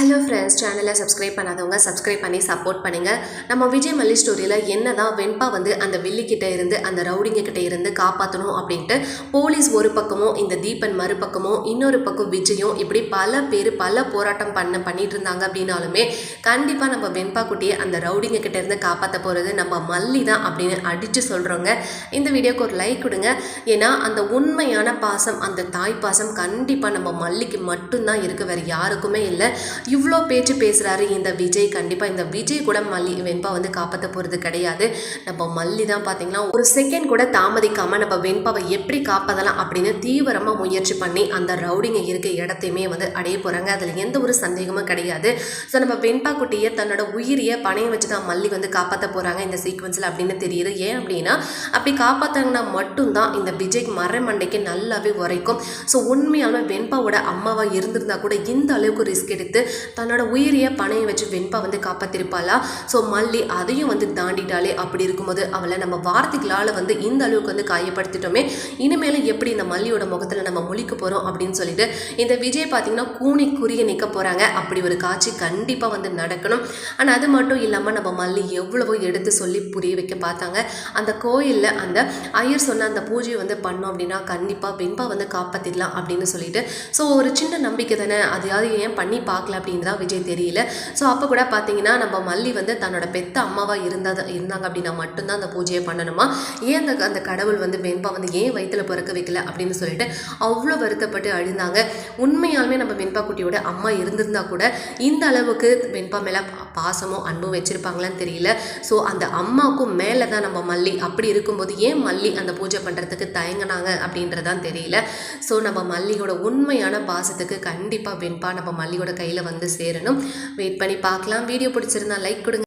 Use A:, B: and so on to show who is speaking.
A: Hello friends, சேனலை subscribe பண்ணாதவங்க subscribe பண்ணி சப்போர்ட் பண்ணுங்கள். நம்ம விஜய் மல்லி ஸ்டோரியில் என்ன தான் வெண்பா அந்த வில்லிக்கிட்ட இருந்து அந்த ரவுடிங்கக்கிட்ட இருந்து காப்பாற்றணும் அப்படின்ட்டு போலீஸ் ஒரு பக்கமும் இந்த தீபன் மறுபக்கமும் இன்னொரு பக்கம் விஜயும் இப்படி பல பேர் பல போராட்டம் பண்ணிட்டு இருந்தாங்க அப்படின்னாலுமே கண்டிப்பாக நம்ம வெண்பா குட்டியை அந்த ரவுடிங்கக்கிட்ட இருந்து காப்பாற்ற போகிறது நம்ம மல்லி தான் அப்படின்னு அடித்து சொல்கிறோங்க. இந்த வீடியோக்கு ஒரு லைக் கொடுங்க. ஏன்னா அந்த உண்மையான பாசம், அந்த தாய் பாசம் கண்டிப்பாக நம்ம மல்லிக்கு மட்டும்தான் இருக்குது, வேறு யாருக்குமே இல்லை. இவ்வளோ பேச்சு பேசுகிறாரு இந்த விஜய். கண்டிப்பாக இந்த விஜய் கூட வெண்பா காப்பாற்ற போகிறது கிடையாது. நம்ம மல்லி தான் பார்த்தீங்கன்னா ஒரு செகண்ட் கூட தாமதிக்காமல் நம்ம வெண்பாவை எப்படி காப்பாற்றலாம் அப்படின்னு தீவிரமாக முயற்சி பண்ணி அந்த ரவுடிங்க இருக்க இடத்தையுமே அடைய போகிறாங்க. அதில் எந்த ஒரு சந்தேகமும் கிடையாது. ஸோ நம்ம வெண்பா குட்டியை தன்னோட உயிரியை பணையம் வச்சு தான் மல்லி காப்பாற்ற போகிறாங்க இந்த சீக்வன்ஸில் அப்படின்னு தெரியுது. ஏன் அப்படின்னா அப்படி காப்பாற்றாங்கன்னா மட்டும்தான் இந்த விஜய்க்கு மண்டைக்கு நல்லாவே உரைக்கும். ஸோ உண்மையாலுமே வெண்பாவோட அம்மாவாக இருந்திருந்தா கூட இந்த அளவுக்கு ரிஸ்க் எடுத்து தன்னோட உயிரிய பணையை வச்சு வெண்பா காப்பாத்திருப்பாளா? ஸோ மல்லி அதையும் தாண்டிட்டாலே. அப்படி இருக்கும்போது அவளை நம்ம வார்த்தைகளால் இந்த அளவுக்கு காயப்படுத்திட்டோமே, இனிமேல எப்படி இந்த மல்லியோட முகத்தில் நம்ம முழிக்க போகிறோம் அப்படின்னு சொல்லிட்டு இந்த விஜய் பார்த்தீங்கன்னா கூனி குறுகி நிற்க போகிறாங்க. அப்படி ஒரு காட்சி கண்டிப்பாக நடக்கணும். ஆனால் அது மட்டும் இல்லாமல் நம்ம மல்லி எவ்வளவோ எடுத்து சொல்லி புரிய வைக்க பார்த்தாங்க. அந்த கோயிலில் அந்த ஐயர் சொன்ன அந்த பூஜையை பண்ணோம் அப்படின்னா கண்டிப்பாக வெண்பா காப்பாற்றிடலாம் அப்படின்னு சொல்லிட்டு. ஸோ ஒரு சின்ன நம்பிக்கை தானே, அதையாவது ஏன் பண்ணி பார்க்கலாம் அப்படின்னு தான் விஜய் தெரியல. ஸோ அப்போ கூட பார்த்தீங்கன்னா நம்ம மல்லி தன்னோட பெத்த அம்மாவாக இருந்தாங்க அப்படின்னா மட்டும்தான் அந்த பூஜையை பண்ணணுமா? ஏன் அந்த கடவுள் வெண்பா ஏன் வயிற்றில் பிறக்க வைக்கல அப்படின்னு சொல்லிட்டு அவ்வளோ வருத்தப்பட்டு அழுந்தாங்க. உண்மையாலுமே நம்ம வெண்பா குட்டியோட அம்மா இருந்திருந்தா கூட இந்த அளவுக்கு வெண்பா மேலே பாசமோ அன்பும் வச்சிருப்பாங்களான்னு தெரியல. ஸோ அந்த அம்மாவுக்கும் மேலே தான் நம்ம மல்லி. அப்படி இருக்கும்போது ஏன் மல்லி அந்த பூஜை பண்ணுறதுக்கு தயங்கினாங்க அப்படின்றதான் தெரியல. ஸோ நம்ம மல்லியோட உண்மையான பாசத்துக்கு கண்டிப்பாக வெண்பா நம்ம மல்லியோட கையில் சேரணும். வெயிட் பண்ணி பார்க்கலாம். வீடியோ பிடிச்சிருந்தா லைக் கொடுங்க.